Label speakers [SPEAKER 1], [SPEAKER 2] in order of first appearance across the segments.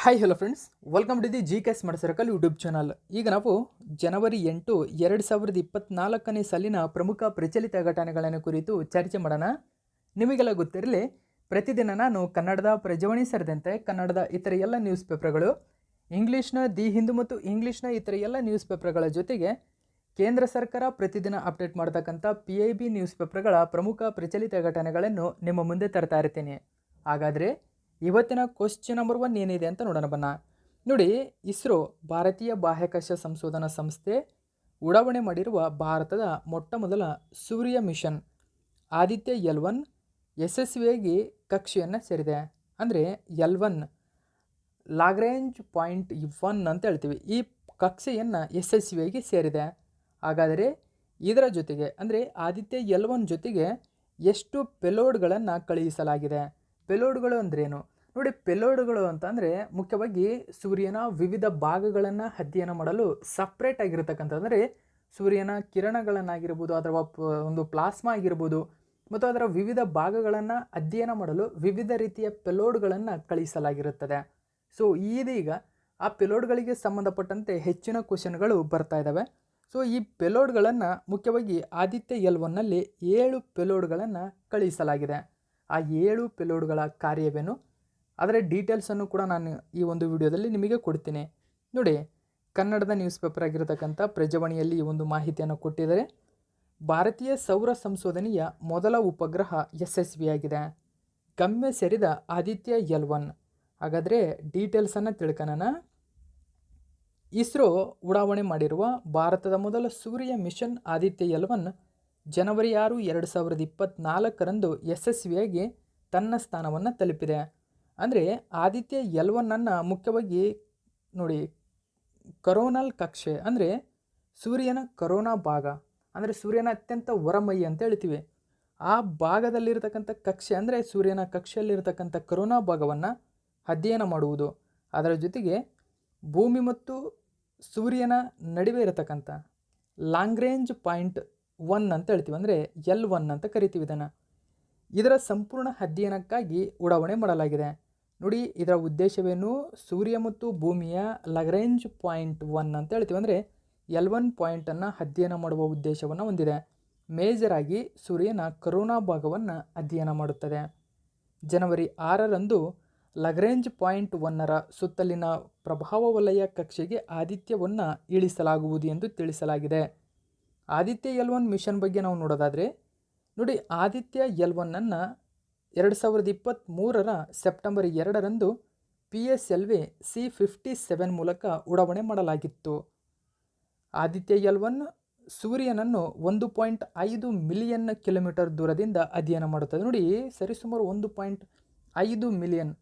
[SPEAKER 1] Hi hello friends, welcome to the G K smart circle YouTube channel. ಈಗ ನಾವು ಜನವರಿ 8, 2024ನೇ ಸಾಲಿನ ಪ್ರಮುಖ ಪ್ರಚಲಿತ ಘಟನೆಗಳನ್ನು ಕುರಿತು ಚರ್ಚೆ ಮಾಡೋಣ. ನಿಮಗೆಲ್ಲ ಗೊತ್ತಿರಲಿ, ಪ್ರತಿದಿನ ನಾನು ಕನ್ನಡದ ಪ್ರಜಾವಾಣಿ ಸೇರಿದಂತೆ ಕನ್ನಡದ ಇತರ ಎಲ್ಲ ನ್ಯೂಸ್ ಪೇಪರ್ಗಳು, ಇಂಗ್ಲೀಷ್ನ ದಿ ಹಿಂದೂ ಮತ್ತು ಇಂಗ್ಲೀಷ್ನ ಇತರ ಎಲ್ಲ ನ್ಯೂಸ್ ಪೇಪರ್ಗಳ ಜೊತೆಗೆ ಕೇಂದ್ರ ಸರ್ಕಾರ ಪ್ರತಿದಿನ ಅಪ್ಡೇಟ್ ಮಾಡತಕ್ಕಂಥ PIB ನ್ಯೂಸ್ ಪೇಪರ್ಗಳ ಪ್ರಮುಖ ಪ್ರಚಲಿತ ಘಟನೆಗಳನ್ನು ನಿಮ್ಮ ಮುಂದೆ ತರ್ತಾ ಇರ್ತೀನಿ. ಹಾಗಾದರೆ ಇವತ್ತಿನ ಕ್ವಶ್ಚನ್ ನಂಬರ್ 1 ಏನಿದೆ ಅಂತ ನೋಡೋಣ ಬನ್ನ. ನೋಡಿ, ಇಸ್ರೋ ಭಾರತೀಯ ಬಾಹ್ಯಾಕಾಶ ಸಂಶೋಧನಾ ಸಂಸ್ಥೆ ಉಡಾವಣೆ ಮಾಡಿರುವ ಭಾರತದ ಮೊಟ್ಟ ಮೊದಲ ಸೂರ್ಯ ಮಿಷನ್ ಆದಿತ್ಯ L1 ಯಶಸ್ವಿಯಾಗಿ ಕಕ್ಷೆಯನ್ನು ಸೇರಿದೆ. ಅಂದರೆ L1 ಲಾಗ್ರೇಂಜ್ ಪಾಯಿಂಟ್ 1 ಅಂತ ಹೇಳ್ತೀವಿ. ಈ ಕಕ್ಷೆಯನ್ನು ಯಶಸ್ವಿಯಾಗಿ ಸೇರಿದೆ. ಹಾಗಾದರೆ ಇದರ ಜೊತೆಗೆ ಅಂದರೆ ಆದಿತ್ಯ L1 ಜೊತೆಗೆ ಎಷ್ಟು ಪೆಲೋಡ್ಗಳನ್ನು ಕಳುಹಿಸಲಾಗಿದೆ? ಪೆಲೋಡ್ಗಳು ಅಂದ್ರೇನು? ನೋಡಿ, ಪೆಲೋಡ್ಗಳು ಅಂತಂದರೆ ಮುಖ್ಯವಾಗಿ ಸೂರ್ಯನ ವಿವಿಧ ಭಾಗಗಳನ್ನು ಅಧ್ಯಯನ ಮಾಡಲು ಸಪ್ರೇಟ್ ಆಗಿರತಕ್ಕಂಥ, ಅಂದರೆ ಸೂರ್ಯನ ಕಿರಣಗಳನ್ನಾಗಿರ್ಬೋದು ಅಥವಾ ಒಂದು ಪ್ಲಾಸ್ಮಾ ಆಗಿರ್ಬೋದು ಮತ್ತು ಅದರ ವಿವಿಧ ಭಾಗಗಳನ್ನು ಅಧ್ಯಯನ ಮಾಡಲು ವಿವಿಧ ರೀತಿಯ ಪೆಲೋಡ್ಗಳನ್ನು ಕಳುಹಿಸಲಾಗಿರುತ್ತದೆ. ಸೊ ಇದೀಗ ಆ ಪೆಲೋಡ್ಗಳಿಗೆ ಸಂಬಂಧಪಟ್ಟಂತೆ ಹೆಚ್ಚಿನ ಕ್ವಶನ್ಗಳು ಬರ್ತಾ ಇದ್ದಾವೆ. ಸೊ ಈ ಪೆಲೋಡ್ಗಳನ್ನು ಮುಖ್ಯವಾಗಿ ಆದಿತ್ಯ L1ನಲ್ಲಿ 7 ಪೆಲೋಡ್ಗಳನ್ನು ಕಳುಹಿಸಲಾಗಿದೆ. ಆ 7 ಪೆಲೋಡ್ಗಳ ಕಾರ್ಯವೇನು, ಅದರ ಡೀಟೇಲ್ಸನ್ನು ಕೂಡ ನಾನು ಈ ಒಂದು ವಿಡಿಯೋದಲ್ಲಿ ನಿಮಗೆ ಕೊಡ್ತೀನಿ. ನೋಡಿ, ಕನ್ನಡದ ನ್ಯೂಸ್ ಪೇಪರ್ ಆಗಿರತಕ್ಕಂಥ ಪ್ರಜಾವಾಣಿಯಲ್ಲಿ ಈ ಒಂದು ಮಾಹಿತಿಯನ್ನು ಕೊಟ್ಟಿದ್ದಾರೆ. ಭಾರತೀಯ ಸೌರ ಸಂಶೋಧನೆಯ ಮೊದಲ ಉಪಗ್ರಹ ಯಶಸ್ವಿಯಾಗಿದೆ. ಗಮ್ಯ ಸೇರಿದ ಆದಿತ್ಯ L1. ಹಾಗಾದರೆ ಡೀಟೇಲ್ಸನ್ನು ತಿಳ್ಕೊಳ್ಳೋಣ. ಇಸ್ರೋ ಉಡಾವಣೆ ಮಾಡಿರುವ ಭಾರತದ ಮೊದಲ ಸೂರ್ಯ ಮಿಷನ್ ಆದಿತ್ಯ L1 ಜನವರಿ 6, 2024ರಂದು ಯಶಸ್ವಿಯಾಗಿ ತನ್ನ ಸ್ಥಾನವನ್ನು ತಲುಪಿದೆ. ಅಂದರೆ ಆದಿತ್ಯ L1 ಮುಖ್ಯವಾಗಿ ನೋಡಿ, ಕರೋನಲ್ ಕಕ್ಷೆ ಅಂದರೆ ಸೂರ್ಯನ ಕರೋನಾ ಭಾಗ, ಅಂದರೆ ಸೂರ್ಯನ ಅತ್ಯಂತ ಹೊರಮೈ ಅಂತ ಹೇಳ್ತೀವಿ. ಆ ಭಾಗದಲ್ಲಿರ್ತಕ್ಕಂಥ ಕಕ್ಷೆ ಅಂದರೆ ಸೂರ್ಯನ ಕಕ್ಷೆಯಲ್ಲಿರ್ತಕ್ಕಂಥ ಕರೋನಾ ಭಾಗವನ್ನು ಅಧ್ಯಯನ ಮಾಡುವುದು. ಅದರ ಜೊತೆಗೆ ಭೂಮಿ ಮತ್ತು ಸೂರ್ಯನ ನಡುವೆ ಇರತಕ್ಕಂಥ ಲಾಂಗ್ರೇಂಜ್ ಪಾಯಿಂಟ್ 1 ಅಂತ ಹೇಳ್ತೀವಿ, ಅಂದರೆ L1 ಅಂತ ಕರಿತೀವಿ ಇದನ್ನು. ಇದರ ಸಂಪೂರ್ಣ ಅಧ್ಯಯನಕ್ಕಾಗಿ ಉಡಾವಣೆ ಮಾಡಲಾಗಿದೆ. ನೋಡಿ, ಇದರ ಉದ್ದೇಶವೇನು? ಸೂರ್ಯ ಮತ್ತು ಭೂಮಿಯ ಲಾಗ್ರೇಂಜ್ ಪಾಯಿಂಟ್ 1 ಅಂತ ಹೇಳ್ತೀವಿ, ಅಂದರೆ L1 ಪಾಯಿಂಟನ್ನು ಅಧ್ಯಯನ ಮಾಡುವ ಉದ್ದೇಶವನ್ನು ಹೊಂದಿದೆ. ಮೇಜರಾಗಿ ಸೂರ್ಯನ ಕರೋನಾ ಭಾಗವನ್ನು ಅಧ್ಯಯನ ಮಾಡುತ್ತದೆ. ಜನವರಿ 6ರಂದು ಲಾಗ್ರೇಂಜ್ ಪಾಯಿಂಟ್ 1ರ ಸುತ್ತಲಿನ ಪ್ರಭಾವ ವಲಯ ಕಕ್ಷೆಗೆ ಆದಿತ್ಯವನ್ನು ಇಳಿಸಲಾಗುವುದು ಎಂದು ತಿಳಿಸಲಾಗಿದೆ. ಆದಿತ್ಯ L1 ಮಿಷನ್ ಬಗ್ಗೆ ನಾವು ನೋಡೋದಾದರೆ, ನೋಡಿ, ಆದಿತ್ಯ L1 2023ರ ಸೆಪ್ಟೆಂಬರ್ 2ರಂದು PSLV C-57 ಮೂಲಕ ಉಡಾವಣೆ ಮಾಡಲಾಗಿತ್ತು. ಆದಿತ್ಯ L1 ಸೂರ್ಯನನ್ನು 1.5 ಮಿಲಿಯನ್ ಕಿಲೋಮೀಟರ್ ದೂರದಿಂದ ಅಧ್ಯಯನ ಮಾಡುತ್ತದೆ. ನೋಡಿ, ಸರಿಸುಮಾರು 1.5 ಮಿಲಿಯನ್,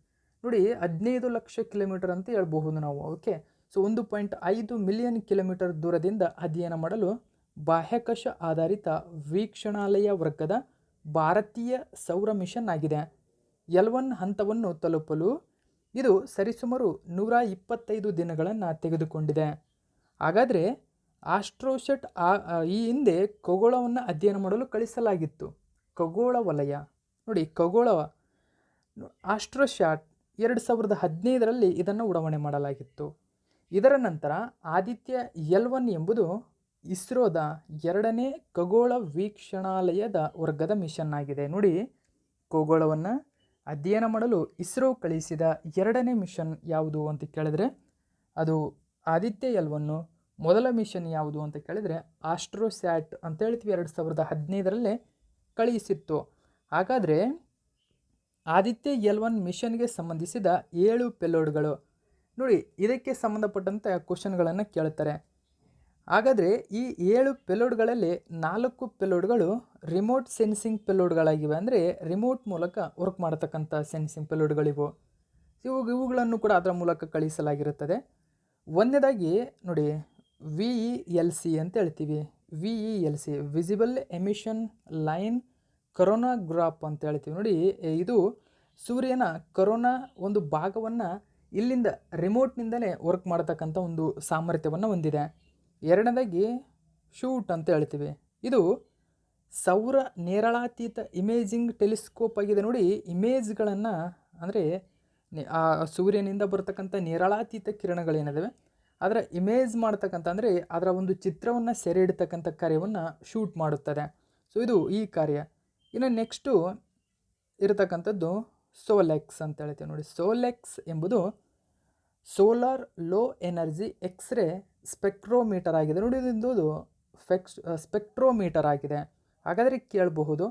[SPEAKER 1] ನೋಡಿ 15 ಲಕ್ಷ ಕಿಲೋಮೀಟರ್ ಅಂತ ಹೇಳ್ಬಹುದು ನಾವು. ಓಕೆ, ಸೊ 1.5 ಮಿಲಿಯನ್ ಕಿಲೋಮೀಟರ್ ದೂರದಿಂದ ಅಧ್ಯಯನ ಮಾಡಲು ಬಾಹ್ಯಾಕಾಶ ಆಧಾರಿತ ವೀಕ್ಷಣಾಲಯ ವರ್ಗದ ಭಾರತೀಯ ಸೌರ ಮಿಷನ್ ಆಗಿದೆ. L1 ಹಂತವನ್ನು ತಲುಪಲು ಇದು ಸರಿಸುಮಾರು 125 ದಿನಗಳನ್ನು ತೆಗೆದುಕೊಂಡಿದೆ. ಹಾಗಾದರೆ ಆಸ್ಟ್ರೋಸೆಟ್ ಈ ಹಿಂದೆ ಖಗೋಳವನ್ನು ಅಧ್ಯಯನ ಮಾಡಲು ಕಳಿಸಲಾಗಿತ್ತು. ಖಗೋಳ ವಲಯ, ನೋಡಿ ಖಗೋಳ ಆಸ್ಟ್ರೋಸ್ಯಾಟ್ 2015ರಲ್ಲಿ ಇದನ್ನು ಉಡಾವಣೆ ಮಾಡಲಾಗಿತ್ತು. ಇದರ ನಂತರ ಆದಿತ್ಯ L1 ಎಂಬುದು ಇಸ್ರೋದ 2ನೇ ಖಗೋಳ ವೀಕ್ಷಣಾಲಯದ ವರ್ಗದ ಮಿಷನ್ ಆಗಿದೆ. ನೋಡಿ, ಖಗೋಳವನ್ನು ಅಧ್ಯಯನ ಮಾಡಲು ಇಸ್ರೋ ಕಳಿಸಿದ 2ನೇ ಮಿಷನ್ ಯಾವುದು ಅಂತ ಕೇಳಿದರೆ ಅದು ಆದಿತ್ಯ L1. ಮೊದಲ ಮಿಷನ್ ಯಾವುದು ಅಂತ ಕೇಳಿದರೆ ಆಸ್ಟ್ರೋಸ್ಯಾಟ್ ಅಂತ ಹೇಳ್ತೀವಿ, 2015ರಲ್ಲೇ ಕಳುಹಿಸಿತ್ತು. ಹಾಗಾದರೆ ಆದಿತ್ಯ L1 ಮಿಷನ್ಗೆ ಸಂಬಂಧಿಸಿದ 7 ಪೆಲೋಡ್ಗಳು, ನೋಡಿ ಇದಕ್ಕೆ ಸಂಬಂಧಪಟ್ಟಂತೆ ಕ್ವಶನ್ಗಳನ್ನು ಕೇಳುತ್ತಾರೆ. ಹಾಗಾದರೆ ಈ 7 ಪೆಲೋಡ್ಗಳಲ್ಲಿ 4 ಪೆಲೋಡ್ಗಳು ರಿಮೋಟ್ ಸೆನ್ಸಿಂಗ್ ಪೆಲೋಡ್ಗಳಾಗಿವೆ. ಅಂದರೆ ರಿಮೋಟ್ ಮೂಲಕ ವರ್ಕ್ ಮಾಡತಕ್ಕಂಥ ಸೆನ್ಸಿಂಗ್ ಪೆಲೋಡ್ಗಳಿವು. ಇವುಗಳನ್ನು ಕೂಡ ಅದರ ಮೂಲಕ ಕಳಿಸಲಾಗಿರುತ್ತದೆ. ಒಂದನೇದಾಗಿ ನೋಡಿ, VELC ಅಂತ ಹೇಳ್ತೀವಿ. VELC visible emission line coronagraph ಅಂತ ಹೇಳ್ತೀವಿ. ನೋಡಿ, ಇದು ಸೂರ್ಯನ ಕರೋನಾ ಒಂದು ಭಾಗವನ್ನು ಇಲ್ಲಿಂದ ರಿಮೋಟ್ನಿಂದಲೇ ವರ್ಕ್ ಮಾಡತಕ್ಕಂಥ ಒಂದು ಸಾಮರ್ಥ್ಯವನ್ನು ಹೊಂದಿದೆ. ಎರಡನೇದಾಗಿ ಶೂಟ್ ಅಂತ ಹೇಳ್ತೀವಿ. ಇದು ಸೌರ ನೇರಳಾತೀತ ಇಮೇಜಿಂಗ್ ಟೆಲಿಸ್ಕೋಪ್ ಆಗಿದೆ. ನೋಡಿ, ಇಮೇಜ್ಗಳನ್ನು ಅಂದರೆ ಆ ಸೂರ್ಯನಿಂದ ಬರ್ತಕ್ಕಂಥ ನೇರಳಾತೀತ ಕಿರಣಗಳೇನಿದಾವೆ ಅದರ ಇಮೇಜ್ ಮಾಡ್ತಕ್ಕಂಥ ಅಂದರೆ ಅದರ ಒಂದು ಚಿತ್ರವನ್ನು ಸೆರೆ ಹಿಡ್ತಕ್ಕಂಥ ಕಾರ್ಯವನ್ನು ಶೂಟ್ ಮಾಡುತ್ತದೆ. ಸೊ ಇದು ಈ ಕಾರ್ಯ. ಇನ್ನು ನೆಕ್ಸ್ಟು ಇರತಕ್ಕಂಥದ್ದು ಸೋಲೆಕ್ಸ್ ಅಂತ ಹೇಳ್ತೀವಿ ನೋಡಿ. ಸೋಲೆಕ್ಸ್ ಎಂಬುದು solar low energy X-ray spectrometer ಆಗಿದೆ ನೋಡಿ. ಇದೊಂದು ಸ್ಪೆಕ್ಟ್ರೋಮೀಟರ್ ಆಗಿದೆ. ಹಾಗಾದರೆ ಕೇಳಬಹುದು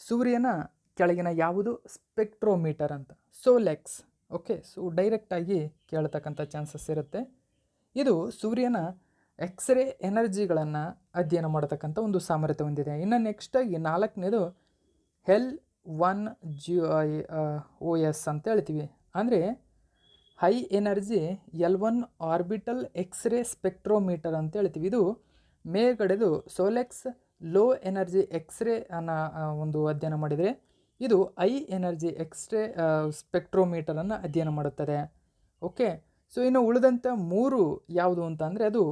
[SPEAKER 1] ಸೂರ್ಯನ ಕೆಳಗಿನ ಯಾವುದು ಸ್ಪೆಕ್ಟ್ರೋಮೀಟರ್ ಅಂತ? ಸೋಲೆಕ್ಸ್. ಓಕೆ, ಸೊ ಡೈರೆಕ್ಟಾಗಿ ಕೇಳ್ತಕ್ಕಂಥ ಚಾನ್ಸಸ್ ಇರುತ್ತೆ. ಇದು ಸೂರ್ಯನ ಎಕ್ಸ್ರೇ ಎನರ್ಜಿಗಳನ್ನು ಅಧ್ಯಯನ ಮಾಡತಕ್ಕಂಥ ಒಂದು ಸಾಮರ್ಥ್ಯ ಹೊಂದಿದೆ. ಇನ್ನು ನೆಕ್ಸ್ಟಾಗಿ 4ನೇದು LOS ಅಂತ ಹೇಳ್ತೀವಿ. ಅಂದರೆ high energy L1 orbital X-ray spectrometer ಅಂತ ಹೇಳ್ತೀವಿ. ಇದು ಮೇಲ್ಗಡೆದು ಸೋಲೆಕ್ಸ್ ಲೋ ಎನರ್ಜಿ ಎಕ್ಸ್ರೇ ಅನ್ನೋ ಒಂದು ಅಧ್ಯಯನ ಮಾಡಿದರೆ, ಇದು ಐ ಎನರ್ಜಿ ಎಕ್ಸ್ರೇ ಸ್ಪೆಕ್ಟ್ರೋಮೀಟರನ್ನು ಅಧ್ಯಯನ ಮಾಡುತ್ತದೆ. ಓಕೆ, ಸೊ ಇನ್ನು ಉಳಿದಂಥ 3 ಯಾವುದು ಅಂತ ಅಂದರೆ ಅದು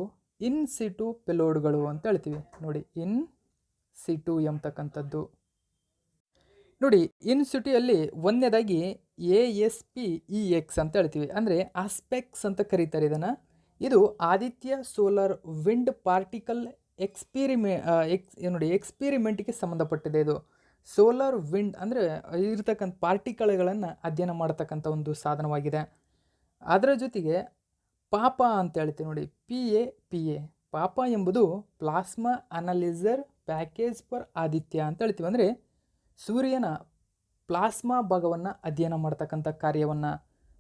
[SPEAKER 1] ಇನ್ ಸಿಟು ಪೆಲೋಡ್ಗಳು ಅಂತ ಹೇಳ್ತೀವಿ ನೋಡಿ. ಇನ್ ಸಿಟು ಎಂಬತಕ್ಕಂಥದ್ದು ನೋಡಿ. ಇನ್ ಸಿಟಿಯಲ್ಲಿ ಒಂದನೇದಾಗಿ ASPEX ಅಂತ ಹೇಳ್ತೀವಿ. ಅಂದರೆ ಆಸ್ಪೆಕ್ಸ್ ಅಂತ ಕರೀತಾರೆ ಇದನ್ನು. ಇದು ಆದಿತ್ಯ ಸೋಲಾರ್ ವಿಂಡ್ ಪಾರ್ಟಿಕಲ್ ನೋಡಿ ಎಕ್ಸ್ಪಿರಿಮೆಂಟ್ಗೆ ಸಂಬಂಧಪಟ್ಟಿದೆ. ಇದು ಸೋಲಾರ್ ವಿಂಡ್ ಅಂದರೆ ಇರತಕ್ಕಂಥ ಪಾರ್ಟಿಕಲ್ಗಳನ್ನು ಅಧ್ಯಯನ ಮಾಡತಕ್ಕಂಥ ಒಂದು ಸಾಧನವಾಗಿದೆ. ಅದರ ಜೊತೆಗೆ ಪಾಪ ಅಂತ ಹೇಳ್ತೀವಿ ನೋಡಿ. PAPA. ಪಾಪ ಎಂಬುದು plasma analyser package for Aditya ಅಂತ ಹೇಳ್ತೀವಿ. ಅಂದರೆ ಸೂರ್ಯನ ಪ್ಲಾಸ್ಮಾ ಭಾಗವನ್ನು ಅಧ್ಯಯನ ಮಾಡ್ತಕ್ಕಂಥ ಕಾರ್ಯವನ್ನು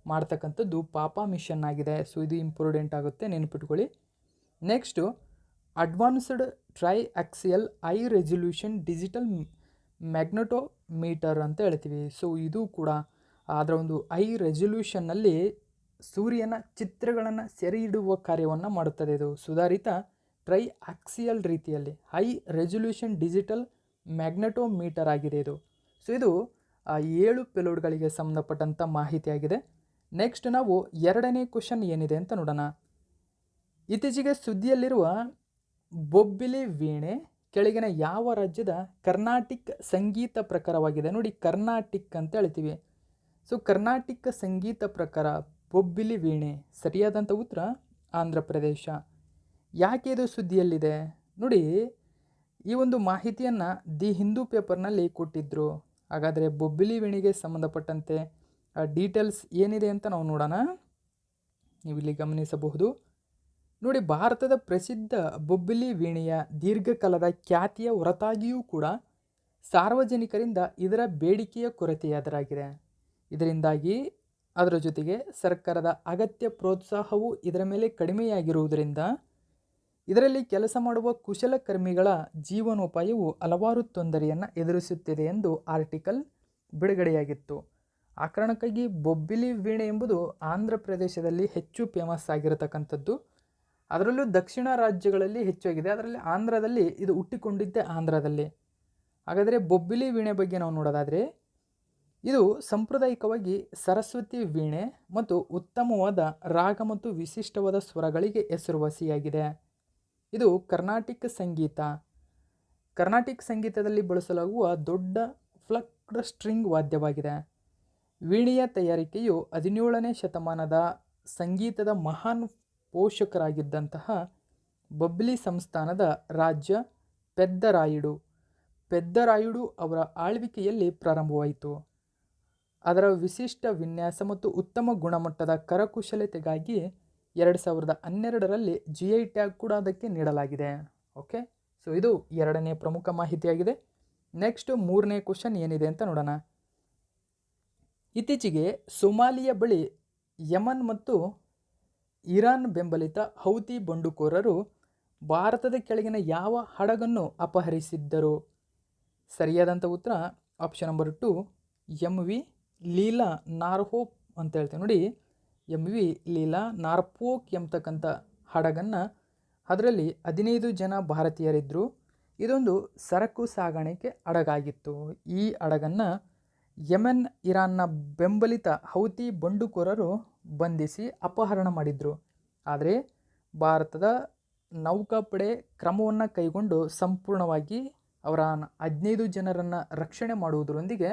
[SPEAKER 1] ಮಾಡ್ತಕ್ಕಂಥದ್ದು ಪಾಪ ಮಿಷನ್ ಆಗಿದೆ. ಸೊ ಇದು ಇಂಪಾರ್ಟೆಂಟ್ ಆಗುತ್ತೆ, ನೆನಪಿಟ್ಕೊಳ್ಳಿ. Next advanced triaxial high resolution digital magnetometer ಅಂತ ಹೇಳ್ತೀವಿ. ಸೊ ಇದು ಕೂಡ ಅದರ ಒಂದು ಐ ರೆಸಲ್ಯೂಷನ್ನಲ್ಲಿ ಸೂರ್ಯನ ಚಿತ್ರಗಳನ್ನು ಸೆರೆ ಹಿಡುವ ಕಾರ್ಯವನ್ನು ಮಾಡುತ್ತದೆ. ಇದು ಸುಧಾರಿತ ಟ್ರೈ ಆಕ್ಸಿಯಲ್ ರೀತಿಯಲ್ಲಿ ಹೈ ರೆಸಲ್ಯೂಷನ್ ಡಿಜಿಟಲ್ ಮ್ಯಾಗ್ನೆಟೋಮೀಟರ್ ಆಗಿದೆ ಇದು. ಸೊ ಇದು 7 ಪೆಲೋಡ್ಗಳಿಗೆ ಸಂಬಂಧಪಟ್ಟಂಥ ಮಾಹಿತಿಯಾಗಿದೆ. ನೆಕ್ಸ್ಟ್ ನಾವು 2ನೇ ಕ್ವಶನ್ ಏನಿದೆ ಅಂತ ನೋಡೋಣ. ಇತ್ತೀಚೆಗೆ ಸುದ್ದಿಯಲ್ಲಿರುವ ಬೊಬ್ಬಿಲಿ ವೀಣೆ ಕೆಳಗಿನ ಯಾವ ರಾಜ್ಯದ ಕರ್ನಾಟಿಕ್ ಸಂಗೀತ ಪ್ರಕಾರವಾಗಿದೆ? ನೋಡಿ, ಕರ್ನಾಟಿಕ್ ಅಂತ ಹೇಳ್ತೀವಿ. ಸೊ ಕರ್ನಾಟಿಕ್ ಸಂಗೀತ ಪ್ರಕಾರ ಬೊಬ್ಬಿಲಿ ವೀಣೆ. ಸರಿಯಾದಂಥ ಉತ್ತರ ಆಂಧ್ರ ಪ್ರದೇಶ. ಯಾಕೆ ಇದು ಸುದ್ದಿಯಲ್ಲಿದೆ ನೋಡಿ, ಈ ಒಂದು ಮಾಹಿತಿಯನ್ನು ದಿ ಹಿಂದೂ ಪೇಪರ್ನಲ್ಲಿ ಕೊಟ್ಟಿದ್ದರು. ಹಾಗಾದರೆ ಬೊಬ್ಬಿಲಿ ವೀಣೆಗೆ ಸಂಬಂಧಪಟ್ಟಂತೆ ಡೀಟೇಲ್ಸ್ ಏನಿದೆ ಅಂತ ನಾವು ನೋಡೋಣ. ನೀವು ಇಲ್ಲಿ ಗಮನಿಸಬಹುದು ನೋಡಿ. ಭಾರತದ ಪ್ರಸಿದ್ಧ ಬೊಬ್ಬಿಲಿ ವೀಣೆಯ ದೀರ್ಘಕಾಲದ ಖ್ಯಾತಿಯ ಹೊರತಾಗಿಯೂ ಕೂಡ ಸಾರ್ವಜನಿಕರಿಂದ ಇದರ ಬೇಡಿಕೆಯ ಕೊರತೆ ಎದುರಾಗಿದೆ. ಇದರಿಂದಾಗಿ ಅದರ ಜೊತೆಗೆ ಸರ್ಕಾರದ ಅಗತ್ಯ ಪ್ರೋತ್ಸಾಹವು ಇದರ ಮೇಲೆ ಕಡಿಮೆಯಾಗಿರುವುದರಿಂದ ಇದರಲ್ಲಿ ಕೆಲಸ ಮಾಡುವ ಕುಶಲಕರ್ಮಿಗಳ ಜೀವನೋಪಾಯವು ಹಲವಾರು ತೊಂದರೆಯನ್ನು ಎದುರಿಸುತ್ತಿದೆ ಎಂದು ಆರ್ಟಿಕಲ್ ಬಿಡುಗಡೆಯಾಗಿತ್ತು. ಆ ಕಾರಣಕ್ಕಾಗಿ ಬೊಬ್ಬಿಲಿ ವೀಣೆ ಎಂಬುದು ಆಂಧ್ರ ಪ್ರದೇಶದಲ್ಲಿ ಹೆಚ್ಚು ಫೇಮಸ್ ಆಗಿರತಕ್ಕಂಥದ್ದು. ಅದರಲ್ಲೂ ದಕ್ಷಿಣ ರಾಜ್ಯಗಳಲ್ಲಿ ಹೆಚ್ಚಾಗಿದೆ. ಅದರಲ್ಲಿ ಆಂಧ್ರದಲ್ಲಿ ಇದು ಹುಟ್ಟಿಕೊಂಡಿದ್ದೇ ಆಂಧ್ರದಲ್ಲಿ. ಹಾಗಾದರೆ ಬೊಬ್ಬಿಲಿ ವೀಣೆ ಬಗ್ಗೆ ನಾವು ನೋಡೋದಾದರೆ ಇದು ಸಾಂಪ್ರದಾಯಿಕವಾಗಿ ಸರಸ್ವತಿ ವೀಣೆ ಮತ್ತು ಉತ್ತಮವಾದ ರಾಗ ಮತ್ತು ವಿಶಿಷ್ಟವಾದ ಸ್ವರಗಳಿಗೆ ಹೆಸರುವಾಸಿಯಾಗಿದೆ. ಇದು ಕರ್ನಾಟಿಕ್ ಸಂಗೀತದಲ್ಲಿ ಬಳಸಲಾಗುವ ದೊಡ್ಡ ಫ್ಲಕ್ಡ್ ಸ್ಟ್ರಿಂಗ್ ವಾದ್ಯವಾಗಿದೆ. ವೀಣೆಯ ತಯಾರಿಕೆಯು 17ನೇ ಶತಮಾನದ ಸಂಗೀತದ ಮಹಾನ್ ಪೋಷಕರಾಗಿದ್ದಂತಹ ಬೊಬ್ಬಿಲಿ ಸಂಸ್ಥಾನದ ರಾಜ್ಯ ಪೆದ್ದರಾಯುಡು ಅವರ ಆಳ್ವಿಕೆಯಲ್ಲಿ ಪ್ರಾರಂಭವಾಯಿತು. ಅದರ ವಿಶಿಷ್ಟ ವಿನ್ಯಾಸ ಮತ್ತು ಉತ್ತಮ ಗುಣಮಟ್ಟದ ಕರಕುಶಲತೆಗಾಗಿ 2012ರಲ್ಲಿ GI ಟ್ಯಾಗ್ ಕೂಡ ಅದಕ್ಕೆ ನೀಡಲಾಗಿದೆ. ಓಕೆ, ಸೊ ಇದು 2ನೇ ಪ್ರಮುಖ ಮಾಹಿತಿಯಾಗಿದೆ. ನೆಕ್ಸ್ಟ್ 3ನೇ ಕ್ವಶನ್ ಏನಿದೆ ಅಂತ ನೋಡೋಣ. ಇತ್ತೀಚೆಗೆ ಸೊಮಾಲಿಯ ಬಳಿ ಯಮನ್ ಮತ್ತು ಇರಾನ್ ಬೆಂಬಲಿತ ಹೌತಿ ಬಂಡುಕೋರರು ಭಾರತದ ಕೆಳಗಿನ ಯಾವ ಹಡಗನ್ನು ಅಪಹರಿಸಿದ್ದರು? ಸರಿಯಾದಂಥ ಉತ್ತರ ಆಪ್ಷನ್ ನಂಬರ್ 2 MV ಲೀಲಾ ನಾರ್ಪೋಕ್ ಅಂತ ಹೇಳ್ತೀವಿ ನೋಡಿ. MV ಲೀಲಾ ನಾರ್ಪೋಕ್ ಎಂಬತಕ್ಕಂಥ ಹಡಗನ್ನು, ಅದರಲ್ಲಿ 15 ಜನ ಭಾರತೀಯರಿದ್ದರು. ಇದೊಂದು ಸರಕು ಸಾಗಾಣಿಕೆ ಹಡಗಾಗಿತ್ತು. ಈ ಹಡಗನ್ನು ಯೆಮೆನ್ ಇರಾನ್ನ ಬೆಂಬಲಿತ ಹೌತಿ ಬಂಡುಕೋರರು ಬಂಧಿಸಿ ಅಪಹರಣ ಮಾಡಿದರು. ಆದರೆ ಭಾರತದ ನೌಕಾಪಡೆ ಕ್ರಮವನ್ನು ಕೈಗೊಂಡು ಸಂಪೂರ್ಣವಾಗಿ ಅವರ 15 ಜನರನ್ನು ರಕ್ಷಣೆ ಮಾಡುವುದರೊಂದಿಗೆ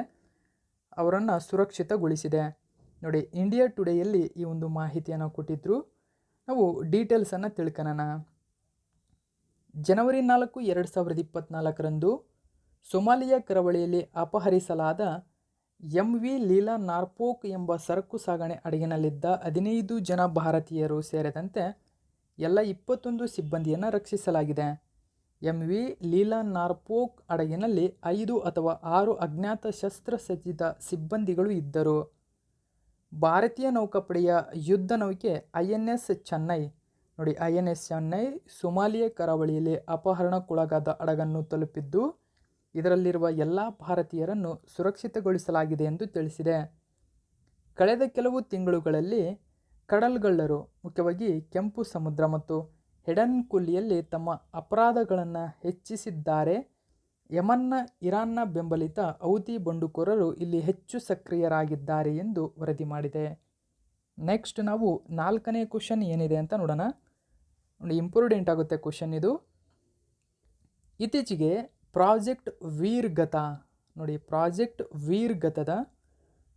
[SPEAKER 1] ಅವರನ್ನು ಸುರಕ್ಷಿತಗೊಳಿಸಿದೆ. ನೋಡಿ, ಇಂಡಿಯಾ ಟುಡೇಯಲ್ಲಿ ಈ ಒಂದು ಮಾಹಿತಿಯನ್ನು ಕೊಟ್ಟಿದ್ದರು. ನಾವು ಡೀಟೇಲ್ಸನ್ನು ತಿಳ್ಕೊಳ್ಳೋಣ. ಜನವರಿ 4, 2024ರಂದು ಸೊಮಾಲಿಯಾ ಕರಾವಳಿಯಲ್ಲಿ ಅಪಹರಿಸಲಾದ MV ಲೀಲಾ ನಾರ್ಪೋಕ್ ಎಂಬ ಸರಕು ಸಾಗಣೆ ಹಡಗಿನಲ್ಲಿದ್ದ 15 ಜನ ಭಾರತೀಯರು ಸೇರಿದಂತೆ ಎಲ್ಲ 21 ಸಿಬ್ಬಂದಿಯನ್ನು ರಕ್ಷಿಸಲಾಗಿದೆ. MV ಲೀಲಾ ನಾರ್ಪೋಕ್ ಹಡಗಿನಲ್ಲಿ 5 ಅಥವಾ 6 ಅಜ್ಞಾತ ಶಸ್ತ್ರಸಜ್ಜಿತ ಸಿಬ್ಬಂದಿಗಳು ಇದ್ದರು. ಭಾರತೀಯ ನೌಕಾಪಡೆಯ ಯುದ್ಧ ನೌಕೆ INS ಚೆನ್ನೈ, ನೋಡಿ INS ಚೆನ್ನೈ ಸೊಮಾಲಿಯಾ ಕರಾವಳಿಯಲ್ಲಿ ಅಪಹರಣಕ್ಕೊಳಗಾದ ಹಡಗನ್ನು ತಲುಪಿದ್ದು ಇದರಲ್ಲಿರುವ ಎಲ್ಲ ಭಾರತೀಯರನ್ನು ಸುರಕ್ಷಿತಗೊಳಿಸಲಾಗಿದೆ ಎಂದು ತಿಳಿಸಿದೆ. ಕಳೆದ ಕೆಲವು ತಿಂಗಳುಗಳಲ್ಲಿ ಕಡಲ್ಗಳ್ಳರು ಮುಖ್ಯವಾಗಿ ಕೆಂಪು ಸಮುದ್ರ ಮತ್ತು ಹೆಡನ್ ಕೊಲ್ಲಿಯಲ್ಲಿ ತಮ್ಮ ಅಪರಾಧಗಳನ್ನು ಹೆಚ್ಚಿಸಿದ್ದಾರೆ. ಯಮನ್ನ ಇರಾನ್ನ ಬೆಂಬಲಿತ ಹೌತಿ ಬಂಡುಕೋರರು ಇಲ್ಲಿ ಹೆಚ್ಚು ಸಕ್ರಿಯರಾಗಿದ್ದಾರೆ ಎಂದು ವರದಿ ಮಾಡಿದೆ. ನೆಕ್ಸ್ಟ್ ನಾವು 4ನೇ ಕ್ವಶನ್ ಏನಿದೆ ಅಂತ ನೋಡೋಣ. ನೋಡಿ, ಇಂಪಾರ್ಟೆಂಟ್ ಆಗುತ್ತೆ ಕ್ವಶನ್ ಇದು. ಇತ್ತೀಚೆಗೆ ಪ್ರಾಜೆಕ್ಟ್ ವೀರ್ಗತ, ನೋಡಿ ಪ್ರಾಜೆಕ್ಟ್ ವೀರ್ಗತದ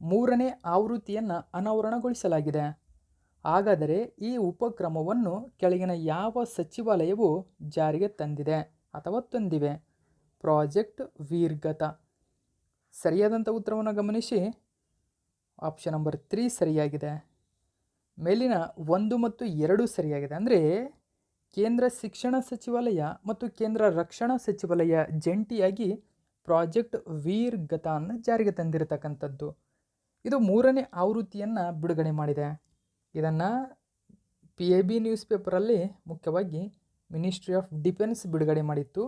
[SPEAKER 1] 3ನೇ ಆವೃತ್ತಿಯನ್ನು ಅನಾವರಣಗೊಳಿಸಲಾಗಿದೆ. ಹಾಗಾದರೆ ಈ ಉಪಕ್ರಮವನ್ನು ಕೆಳಗಿನ ಯಾವ ಸಚಿವಾಲಯವು ಜಾರಿಗೆ ತಂದಿದೆ ಅಥವಾ ತಂದಿವೆ? ಪ್ರಾಜೆಕ್ಟ್ ವೀರ್ಗತ. ಸರಿಯಾದಂಥ ಉತ್ತರವನ್ನು ಗಮನಿಸಿ. ಆಪ್ಷನ್ ನಂಬರ್ 3 ಸರಿಯಾಗಿದೆ. ಮೇಲಿನ 1 ಮತ್ತು 2 ಸರಿಯಾಗಿದೆ. ಅಂದರೆ ಕೇಂದ್ರ ಶಿಕ್ಷಣ ಸಚಿವಾಲಯ ಮತ್ತು ಕೇಂದ್ರ ರಕ್ಷಣಾ ಸಚಿವಾಲಯ ಜಂಟಿಯಾಗಿ ಪ್ರಾಜೆಕ್ಟ್ ವೀರ್ಗತವನ್ನು ಜಾರಿಗೆ ತಂದಿರತಕ್ಕಂಥದ್ದು. ಇದು 3ನೇ ಆವೃತ್ತಿಯನ್ನು ಬಿಡುಗಡೆ ಮಾಡಿದೆ. ಇದನ್ನು PIB ನ್ಯೂಸ್ ಪೇಪರಲ್ಲಿ ಮುಖ್ಯವಾಗಿ ಮಿನಿಸ್ಟ್ರಿ ಆಫ್ ಡಿಫೆನ್ಸ್ ಬಿಡುಗಡೆ ಮಾಡಿತ್ತು.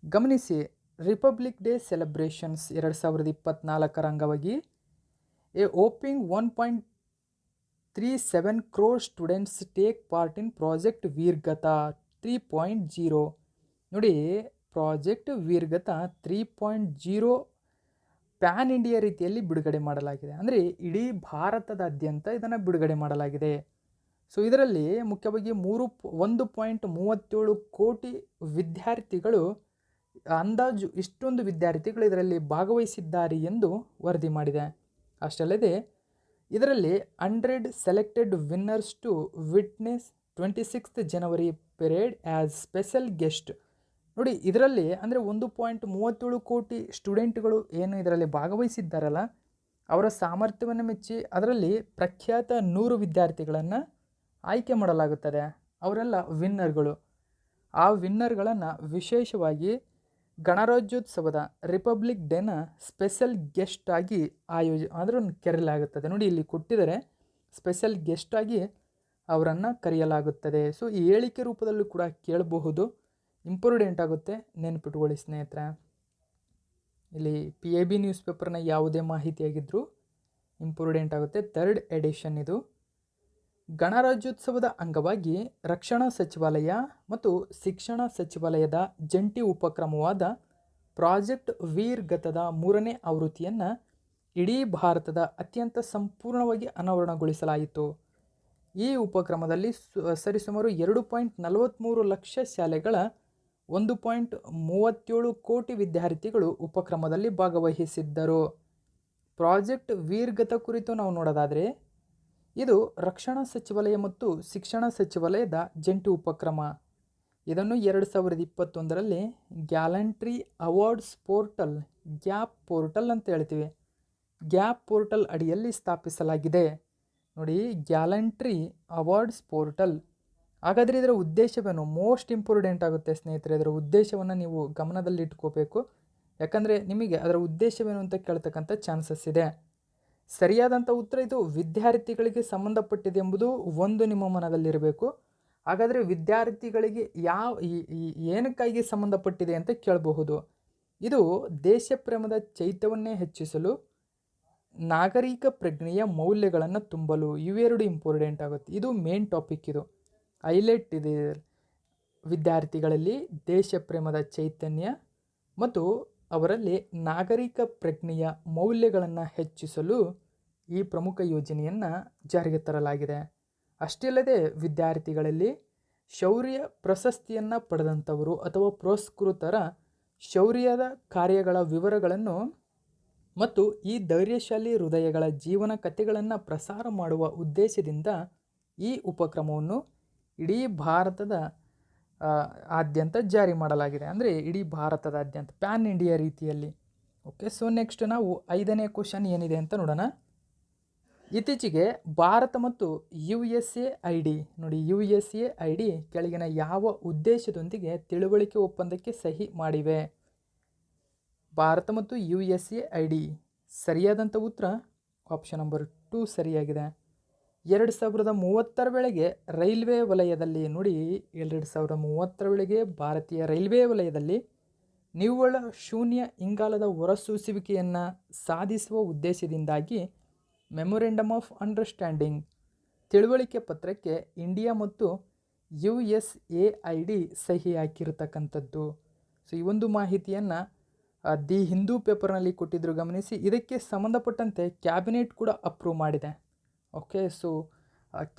[SPEAKER 1] ಗಮನಿಸಿ, ರಿಪಬ್ಲಿಕ್ ಡೇ ಸೆಲೆಬ್ರೇಷನ್ಸ್ 2024ರ ಅಂಗವಾಗಿ a whopping 1.37 crore students take part in project Veergatha 3.0. ನೋಡಿ, ಪ್ರಾಜೆಕ್ಟ್ ವೀರ್ಗತ 3.0 ಪ್ಯಾನ್ ಇಂಡಿಯಾ ರೀತಿಯಲ್ಲಿ ಬಿಡುಗಡೆ ಮಾಡಲಾಗಿದೆ. ಅಂದರೆ ಇಡೀ ಭಾರತದಾದ್ಯಂತ ಇದನ್ನು ಬಿಡುಗಡೆ ಮಾಡಲಾಗಿದೆ. ಸೊ ಇದರಲ್ಲಿ ಮುಖ್ಯವಾಗಿ 1.37 ಕೋಟಿ ವಿದ್ಯಾರ್ಥಿಗಳು, ಅಂದಾಜು ಇಷ್ಟೊಂದು ವಿದ್ಯಾರ್ಥಿಗಳು ಇದರಲ್ಲಿ ಭಾಗವಹಿಸಿದ್ದಾರೆ ಎಂದು ವರದಿ ಮಾಡಿದೆ. ಅಷ್ಟಲ್ಲದೆ ಇದರಲ್ಲಿ 100 selected winners to witness 26th January parade as special guest. ನೋಡಿ, ಇದರಲ್ಲಿ ಅಂದರೆ 1.37 ಕೋಟಿ ಸ್ಟೂಡೆಂಟ್ಗಳು ಏನು ಇದರಲ್ಲಿ ಭಾಗವಹಿಸಿದ್ದಾರಲ್ಲ, ಅವರ ಸಾಮರ್ಥ್ಯವನ್ನು ಮೆಚ್ಚಿ ಅದರಲ್ಲಿ ಪ್ರಖ್ಯಾತ 100 ವಿದ್ಯಾರ್ಥಿಗಳನ್ನು ಆಯ್ಕೆ ಮಾಡಲಾಗುತ್ತದೆ. ಅವರೆಲ್ಲ ವಿನ್ನರ್ಗಳು. ಆ ವಿನ್ನರ್ಗಳನ್ನು ವಿಶೇಷವಾಗಿ ಗಣರಾಜ್ಯೋತ್ಸವದ ರಿಪಬ್ಲಿಕ್ ಡೇನ ಸ್ಪೆಷಲ್ ಗೆಸ್ಟ್ ಆಗಿ ಅದನ್ನು ಕರೆಯಲಾಗುತ್ತದೆ. ನೋಡಿ, ಇಲ್ಲಿ ಕೊಟ್ಟಿದ್ದಾರೆ, ಸ್ಪೆಷಲ್ ಗೆಸ್ಟ್ ಆಗಿ ಅವರನ್ನು ಕರೆಯಲಾಗುತ್ತದೆ. ಸೊ ಈ ಹೇಳಿಕೆ ರೂಪದಲ್ಲೂ ಕೂಡ ಕೇಳಬಹುದು. ಇಂಪಾರ್ಟೆಂಟ್ ಆಗುತ್ತೆ, ನೆನಪಿಟ್ಕೊಳ್ಳಿ ಸ್ನೇಹಿತರೆ. ಇಲ್ಲಿ PIB ನ್ಯೂಸ್ ಪೇಪರ್ನ ಯಾವುದೇ ಮಾಹಿತಿಯಾಗಿದ್ದರೂ ಇಂಪಾರ್ಟೆಂಟ್ ಆಗುತ್ತೆ. 3rd ಎಡಿಷನ್ ಇದು. ಗಣರಾಜ್ಯೋತ್ಸವದ ಅಂಗವಾಗಿ ರಕ್ಷಣಾ ಸಚಿವಾಲಯ ಮತ್ತು ಶಿಕ್ಷಣ ಸಚಿವಾಲಯದ ಜಂಟಿ ಉಪಕ್ರಮವಾದ ಪ್ರಾಜೆಕ್ಟ್ ವೀರ್ಗತದ 3ನೇ ಆವೃತ್ತಿಯನ್ನು ಇಡೀ ಭಾರತದ ಅತ್ಯಂತ ಸಂಪೂರ್ಣವಾಗಿ ಅನಾವರಣಗೊಳಿಸಲಾಯಿತು. ಈ ಉಪಕ್ರಮದಲ್ಲಿ ಸರಿಸುಮಾರು 2.43 ಲಕ್ಷ ಶಾಲೆಗಳ 1.37 ಕೋಟಿ ವಿದ್ಯಾರ್ಥಿಗಳು ಉಪಕ್ರಮದಲ್ಲಿ ಭಾಗವಹಿಸಿದ್ದರು. ಪ್ರಾಜೆಕ್ಟ್ ವೀರ್ಗತ ಕುರಿತು ನಾವು ನೋಡೋದಾದರೆ, ಇದು ರಕ್ಷಣಾ ಸಚಿವಾಲಯ ಮತ್ತು ಶಿಕ್ಷಣ ಸಚಿವಾಲಯದ ಜಂಟಿ ಉಪಕ್ರಮ. ಇದನ್ನು 2021ರಲ್ಲಿ gallantry awards portal, GAP portal ಅಂತ ಹೇಳ್ತೀವಿ, ಗ್ಯಾಪ್ ಪೋರ್ಟಲ್ ಅಡಿಯಲ್ಲಿ ಸ್ಥಾಪಿಸಲಾಗಿದೆ. ನೋಡಿ, ಗ್ಯಾಲಂಟ್ರಿ ಅವಾರ್ಡ್ಸ್ ಪೋರ್ಟಲ್. ಹಾಗಾದರೆ ಇದರ ಉದ್ದೇಶವೇನು? ಮೋಸ್ಟ್ ಇಂಪಾರ್ಟೆಂಟ್ ಆಗುತ್ತೆ ಸ್ನೇಹಿತರೆ. ಇದರ ಉದ್ದೇಶವನ್ನು ನೀವು ಗಮನದಲ್ಲಿ ಇಟ್ಕೋಬೇಕು. ಯಾಕಂದರೆ ನಿಮಗೆ ಅದರ ಉದ್ದೇಶವೇನು ಅಂತ ಕೇಳ್ತಕ್ಕಂಥ ಚಾನ್ಸಸ್ ಇದೆ. ಸರಿಯಾದಂಥ ಉತ್ತರ ಇದು ವಿದ್ಯಾರ್ಥಿಗಳಿಗೆ ಸಂಬಂಧಪಟ್ಟಿದೆ ಎಂಬುದು ಒಂದು ನಿಮ್ಮ ಮನದಲ್ಲಿರಬೇಕು. ಹಾಗಾದರೆ ವಿದ್ಯಾರ್ಥಿಗಳಿಗೆ ಏನಕ್ಕಾಗಿ ಸಂಬಂಧಪಟ್ಟಿದೆ ಅಂತ ಕೇಳಬಹುದು. ಇದು ದೇಶ ಪ್ರೇಮದ ಚೈತನ್ಯವನ್ನೇ ಹೆಚ್ಚಿಸಲು, ನಾಗರಿಕ ಪ್ರಜ್ಞೆಯ ಮೌಲ್ಯಗಳನ್ನು ತುಂಬಲು, ಇವೆರಡು ಇಂಪಾರ್ಟೆಂಟ್ ಆಗುತ್ತೆ. ಇದು ಮೇನ್ ಟಾಪಿಕ್. ಇದು ಹೈಲೈಟ್ ಇದೆ. ವಿದ್ಯಾರ್ಥಿಗಳಲ್ಲಿ ದೇಶ ಪ್ರೇಮದ ಚೈತನ್ಯ ಮತ್ತು ಅವರಲ್ಲಿ ನಾಗರಿಕ ಪ್ರಜ್ಞೆಯ ಮೌಲ್ಯಗಳನ್ನು ಹೆಚ್ಚಿಸಲು ಈ ಪ್ರಮುಖ ಯೋಜನೆಯನ್ನು ಜಾರಿಗೆ ತರಲಾಗಿದೆ. ಅಷ್ಟೇ ಅಲ್ಲದೆ ವಿದ್ಯಾರ್ಥಿಗಳಲ್ಲಿ ಶೌರ್ಯ ಪ್ರಶಸ್ತಿಯನ್ನು ಪಡೆದಂಥವರು ಅಥವಾ ಪುರಸ್ಕೃತರ ಶೌರ್ಯದ ಕಾರ್ಯಗಳ ವಿವರಗಳನ್ನು ಮತ್ತು ಈ ಧೈರ್ಯಶಾಲಿ ಹೃದಯಗಳ ಜೀವನ ಕಥೆಗಳನ್ನು ಪ್ರಸಾರ ಮಾಡುವ ಉದ್ದೇಶದಿಂದ ಈ ಉಪಕ್ರಮವನ್ನು ಇಡೀ ಭಾರತದ ಆದ್ಯಂತ ಜಾರಿ ಮಾಡಲಾಗಿದೆ. ಅಂದರೆ ಇಡೀ ಭಾರತದಾದ್ಯಂತ ಪ್ಯಾನ್ ಇಂಡಿಯಾ ರೀತಿಯಲ್ಲಿ. ಓಕೆ, ಸೊ ನೆಕ್ಸ್ಟ್ ನಾವು 5ನೇ ಕ್ವಶನ್ ಏನಿದೆ ಅಂತ ನೋಡೋಣ. ಇತ್ತೀಚೆಗೆ ಭಾರತ ಮತ್ತು USAID ನೋಡಿ, USAID ಕೆಳಗಿನ ಯಾವ ಉದ್ದೇಶದೊಂದಿಗೆ ತಿಳುವಳಿಕೆ ಒಪ್ಪಂದಕ್ಕೆ ಸಹಿ ಮಾಡಿವೆ? ಭಾರತ ಮತ್ತು USAID ಸರಿಯಾದಂಥ ಉತ್ತರ ಆಪ್ಷನ್ ನಂಬರ್ 2 ಸರಿಯಾಗಿದೆ. 2030 ವೇಳೆಗೆ ರೈಲ್ವೆ ವಲಯದಲ್ಲಿ ನೋಡಿ, 2030 ವೇಳೆಗೆ ಭಾರತೀಯ ರೈಲ್ವೆ ವಲಯದಲ್ಲಿ ನಿವ್ವಳ ಶೂನ್ಯ ಇಂಗಾಲದ ಹೊರಸೂಸುವಿಕೆಯನ್ನು ಸಾಧಿಸುವ ಉದ್ದೇಶದಿಂದಾಗಿ ಮೆಮೊರೆಂಡಮ್ ಆಫ್ ಅಂಡರ್ಸ್ಟ್ಯಾಂಡಿಂಗ್ ತಿಳುವಳಿಕೆ ಪತ್ರಕ್ಕೆ ಇಂಡಿಯಾ ಮತ್ತು USAID ಸಹಿ ಹಾಕಿರತಕ್ಕಂಥದ್ದು. ಸೊ ಈ ಒಂದು ಮಾಹಿತಿಯನ್ನು ದಿ ಹಿಂದೂ ಪೇಪರ್ನಲ್ಲಿ ಕೊಟ್ಟಿದ್ದರು, ಗಮನಿಸಿ. ಇದಕ್ಕೆ ಸಂಬಂಧಪಟ್ಟಂತೆ ಕ್ಯಾಬಿನೆಟ್ ಕೂಡ ಅಪ್ರೂವ್ ಮಾಡಿದೆ. ಓಕೆ, ಸೊ